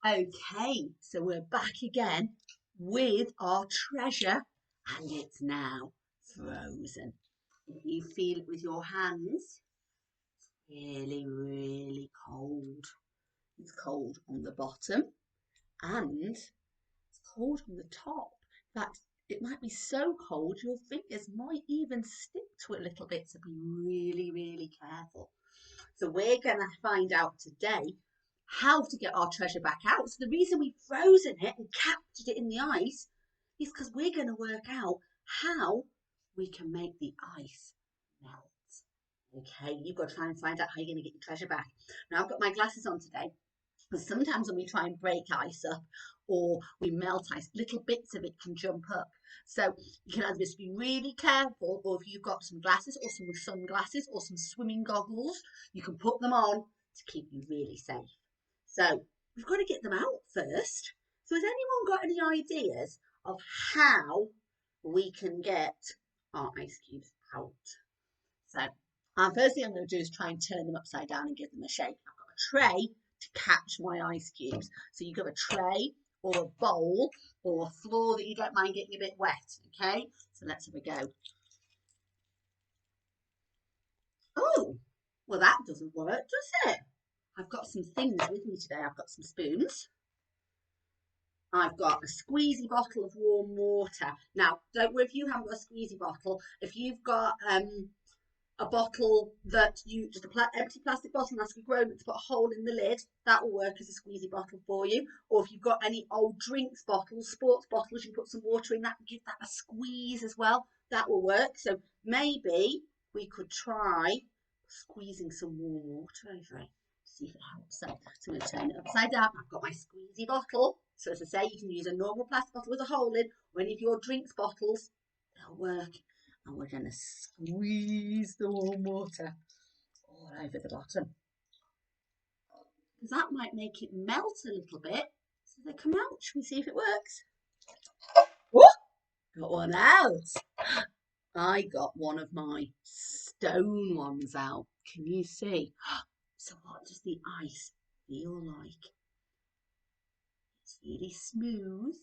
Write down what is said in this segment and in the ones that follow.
Okay, so we're back again with our treasure, and it's now frozen. If you feel it with your hands, really, really cold. It's cold on the bottom and it's cold on the top. In fact, it might be so cold your fingers might even stick to it a little bit, so be really, really careful. So we're going to find out today how to get our treasure back out. So the reason we've frozen it and captured it in the ice is because we're going to work out how we can make the ice melt. Okay, you've got to try and find out how you're going to get your treasure back. Now I've got my glasses on today because sometimes when we try and break ice up or we melt ice, little bits of it can jump up. So you can either just be really careful, or if you've got some glasses or some sunglasses or some swimming goggles, you can put them on to keep you really safe. So we've got to get them out first. So has anyone got any ideas of how we can get our ice cubes out? So first thing I'm going to do is try and turn them upside down and give them a shake. I've got a tray to catch my ice cubes. So you have a tray or a bowl or a floor that you don't mind getting a bit wet. Okay, so let's have a go. Oh, well that doesn't work, does it? I've got some things with me today. I've got some spoons. I've got a squeezy bottle of warm water. Now, don't worry if you haven't got a squeezy bottle. If you've got a bottle that you just empty plastic bottle and ask your grown to put a hole in the lid, that will work as a squeezy bottle for you. Or if you've got any old drinks bottles, sports bottles, you can put some water in that and give that a squeeze as well. That will work. So maybe we could try squeezing some warm water over it. See if it helps. So I'm going to turn it upside down. I've got my squeezy bottle. So as I say, you can use a normal plastic bottle with a hole in, or any of your drinks bottles. They'll work. And we're going to squeeze the warm water all over the bottom. Because that might make it melt a little bit so they come out. Should we see if it works? Whoa! Got one out. I got one of my stone ones out. Can you see? So what does the ice feel like? It's really smooth.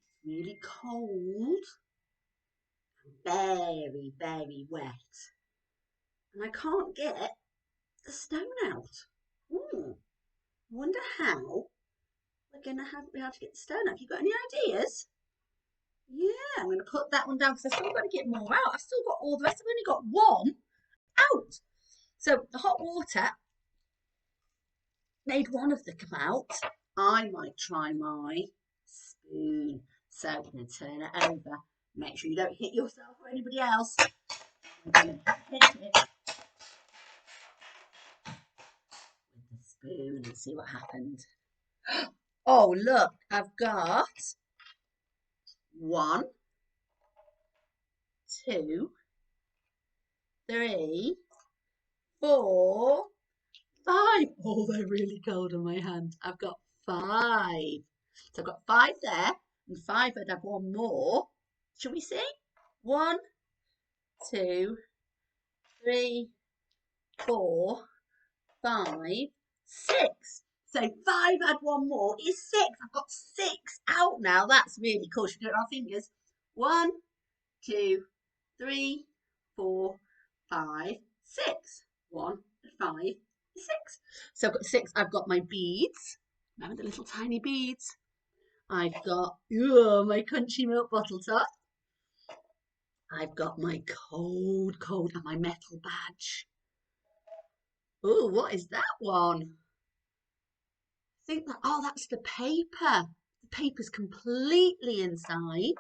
It's really cold. And very, very wet. And I can't get the stone out. I wonder how we're going to be able to get the stone out. Have you got any ideas? Yeah, I'm going to put that one down because I've still got to get more out. I've still got all the rest. I've only got one out. So the hot water made one of them come out. I might try my spoon. So I'm going to turn it over. Make sure you don't hit yourself or anybody else. I'm going to hit it with the spoon and see what happened. Oh, look, I've got 1, 2, 3, 4, 5. Oh, they're really cold on my hand. I've got 5. So I've got 5 there, and 5 I'd have one more. Shall we see? 1, 2, 3, 4, 5, 6. So 5 had one more is 6. I've got 6 out now. That's really cool. Should we do it on our fingers? 1, 2, 3, 4, 5, 6. 1, 5, 6. So I've got 6. I've got my beads. Remember the little tiny beads? I've got my crunchy milk bottle top. I've got my cold and my metal badge. Oh, what is that one? I think that's the paper. The paper's completely inside.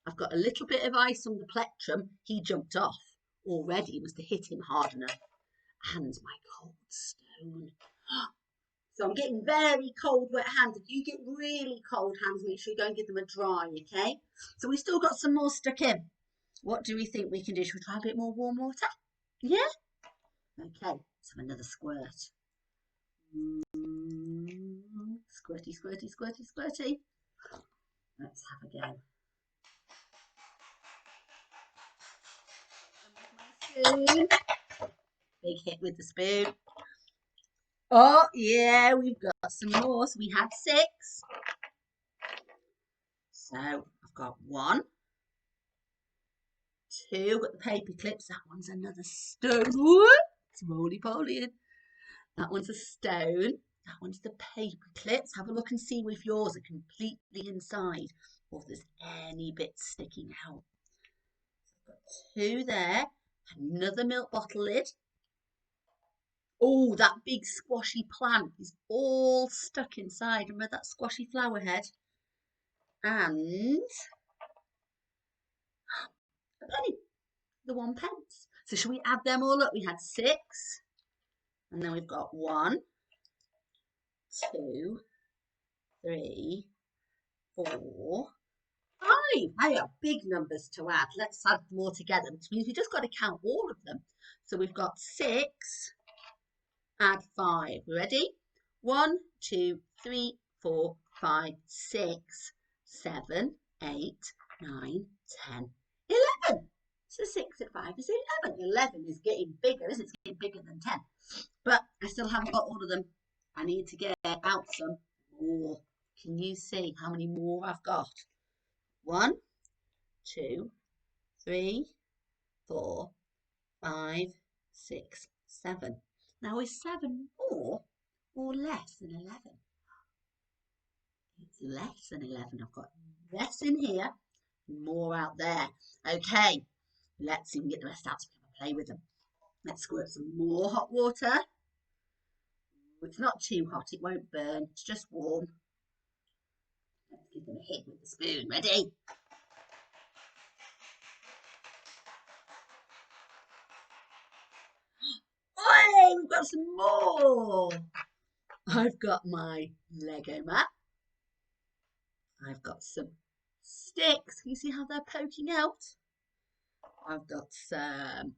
I've got a little bit of ice on the plectrum. He jumped off already. Must have hit him hard enough. And my cold stone. So I'm getting very cold, wet hands. If you get really cold hands, make sure you go and give them a dry, okay? So we've still got some more stuck in. What do we think we can do? Should we try a bit more warm water? Yeah? Okay, let's have another squirt. Squirty, squirty, squirty, squirty. Let's have a go. Spoon. Big hit with the spoon. Oh, yeah, we've got some more. So we had 6. So I've got 1, 2. Got the paper clips. That one's another stone. Whoop, it's roly-poly. That one's a stone. That one's the paper clips. Have a look and see if yours are completely inside or if there's any bits sticking out. I've got 2 there. Another milk bottle lid. Oh, that big squashy plant is all stuck inside. Remember that squashy flower head? And a penny, the 1 pence. So shall we add them all up? We had 6. And then we've got 1, 2, 3, 4, 5. They are big numbers to add. Let's add them all together, which means we just got to count all of them. So we've got 6, add 5. Ready? 1, 2, 3, 4, 5, 6, 7, 8, 9, 10, 11. So 6 and 5 is 11. 11 is getting bigger, isn't it? It's getting bigger than 10. But I still haven't got all of them. I need to get out some more. Can you see how many more I've got? 1, 2, 3, 4, 5, 6, 7. Now is 7 more or less than 11? It's less than 11. I've got less in here, more out there. Okay, let's see if we can get the rest out so we can play with them. Let's squirt some more hot water. It's not too hot, it won't burn, it's just warm. Let's give them a hit with the spoon. Ready? Hey, we've got some more. I've got my Lego map. I've got some sticks. Can you see how they're poking out? I've got some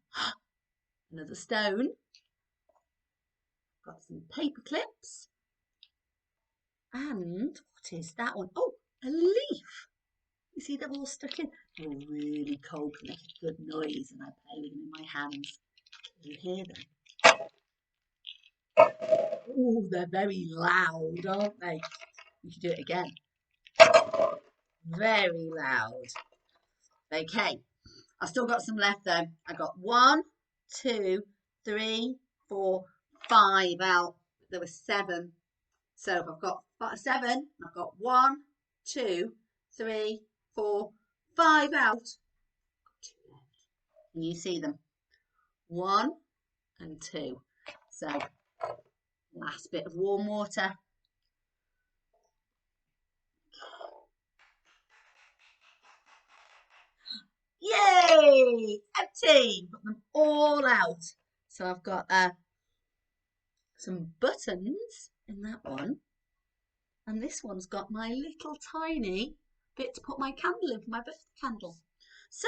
another stone. Got some paper clips. And what is that one? Oh, a leaf. You see them all stuck in? They're really cold and make a good noise and I play with them in my hands. Can you hear them? Oh, they're very loud, aren't they? We should do it again. Very loud. Okay, I've still got some left though. I got 1, 2, 3, 4, 5 out. There were 7. So I've got 7. I've got 1, 2, 3, 4, 5 out. Can you see them? 1 and 2. So last bit of warm water. Yay! Empty! Got them all out. So I've got some buttons in that one. And this one's got my little tiny bit to put my candle in for my birthday candle. So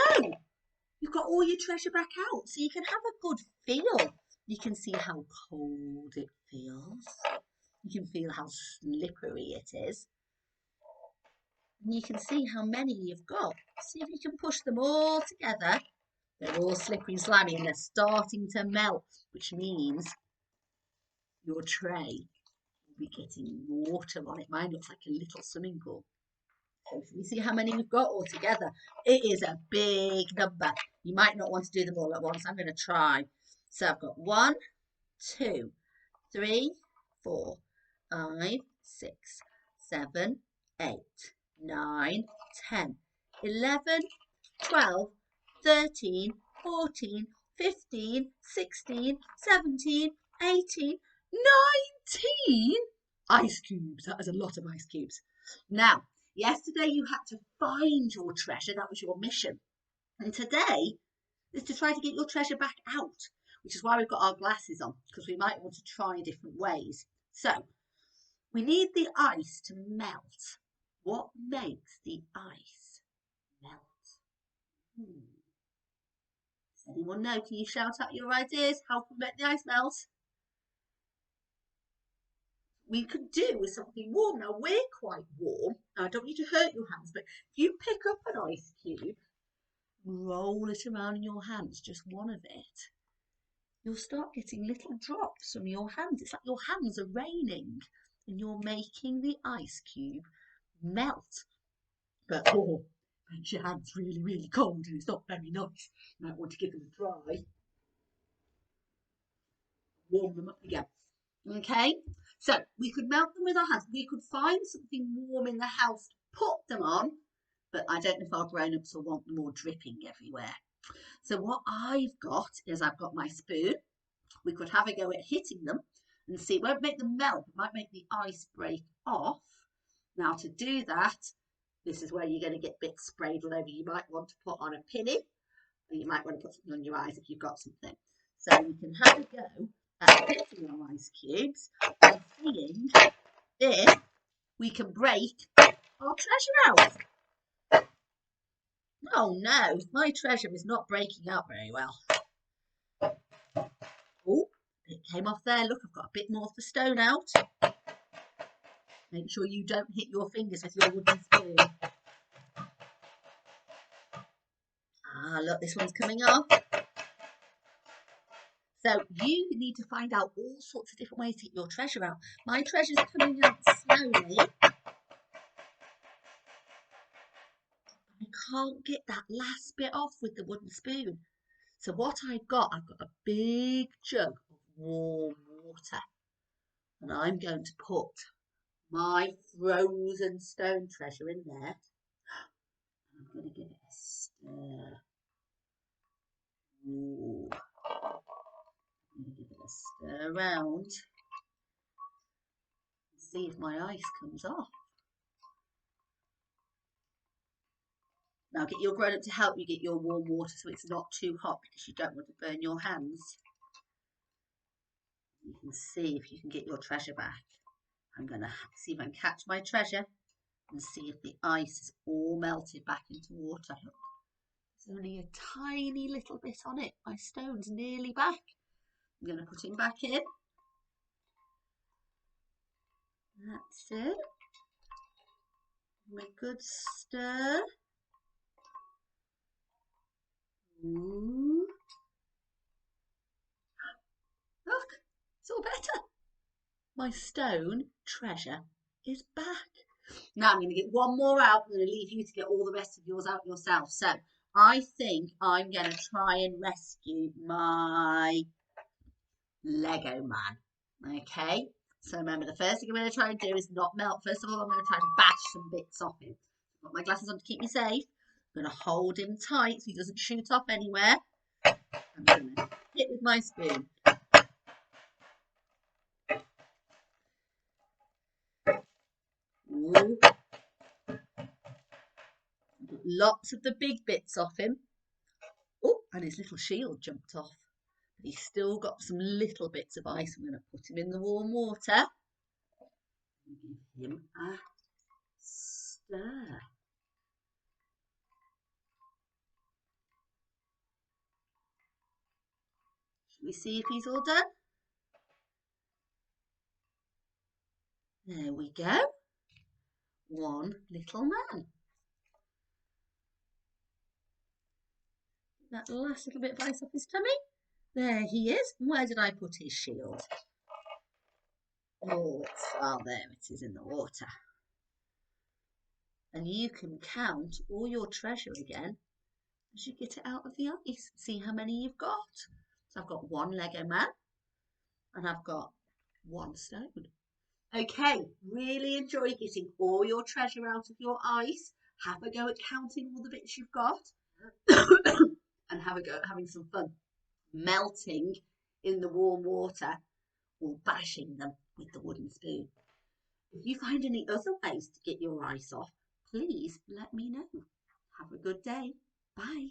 you've got all your treasure back out. So you can have a good feel. You can see how cold it feels. You can feel how slippery it is. And you can see how many you've got. See if you can push them all together. They're all slippery and slimy and they're starting to melt, which means your tray will be getting water on it. Mine looks like a little swimming pool. So you see how many we've got all together. It is a big number. You might not want to do them all at once. I'm going to try. So I've got 1, 2, 3, 4, 5, 6, 7, 8, 9, 10, 11, 12, 13, 14, 15, 16, 17, 18, 19 ice cubes. That is a lot of ice cubes. Now, yesterday you had to find your treasure. That was your mission. And today is to try to get your treasure back out, which is why we've got our glasses on, because we might want to try different ways. So we need the ice to melt. What makes the ice melt? Does anyone know? Can you shout out your ideas? How can we make the ice melt? We could do with something warm. Now we're quite warm. Now I don't want you to hurt your hands, but if you pick up an ice cube, roll it around in your hands, just one of it, you'll start getting little drops from your hands. It's like your hands are raining and you're making the ice cube melt. But oh, makes your hands really, really cold and it's not very nice. You might want to give them a try. Warm them up again. Okay, so we could melt them with our hands. We could find something warm in the house to put them on, but I don't know if our grown-ups will want them all dripping everywhere. So what I've got is I've got my spoon. We could have a go at hitting them and see. It won't make them melt, it might make the ice break off. Now to do that, this is where you're going to get bits sprayed all over. You might want to put on a pinny, or you might want to put something on your eyes if you've got something. So we can have a go at hitting our ice cubes and seeing if we can break our treasure out. Oh no, my treasure is not breaking out very well. Oh, it came off there. Look, I've got a bit more of the stone out. Make sure you don't hit your fingers with your wooden spoon. Ah, look, this one's coming off. So you need to find out all sorts of different ways to get your treasure out. My treasure's coming out slowly. I can't get that last bit off with the wooden spoon. So what I've got a big jug of warm water. And I'm going to put my frozen stone treasure in there. I'm going to give it a stir. Ooh. I'm going to give it a stir around. See if my ice comes off. Now get your grown-up to help you get your warm water so it's not too hot because you don't want to burn your hands. You can see if you can get your treasure back. I'm going to see if I can catch my treasure and see if the ice is all melted back into water. Look, there's only a tiny little bit on it. My stone's nearly back. I'm going to put him back in. That's it. Give a good stir. Ooh. Look, it's all better. My stone treasure is back. Now I'm going to get one more out. I'm going to leave you to get all the rest of yours out yourself. So I think I'm going to try and rescue my Lego man. Okay, so remember the first thing I'm going to try and do is not melt. First of all, I'm going to try and bash some bits off him. I've got my glasses on to keep me safe. I'm going to hold him tight so he doesn't shoot off anywhere. I'm going to hit with my spoon. Ooh. Lots of the big bits off him. Oh, and his little shield jumped off. But he's still got some little bits of ice. I'm going to put him in the warm water and give him a stir. Shall we see if he's all done? There we go. One little man. That last little bit of ice off his tummy. There he is. Where did I put his shield? Oh, there it is in the water. And you can count all your treasure again as you get it out of the ice. See how many you've got. So I've got one Lego man and I've got one stone. Okay, really enjoy getting all your treasure out of your ice. Have a go at counting all the bits you've got and have a go at having some fun melting in the warm water or bashing them with the wooden spoon. If you find any other ways to get your ice off, please let me know. Have a good day. Bye.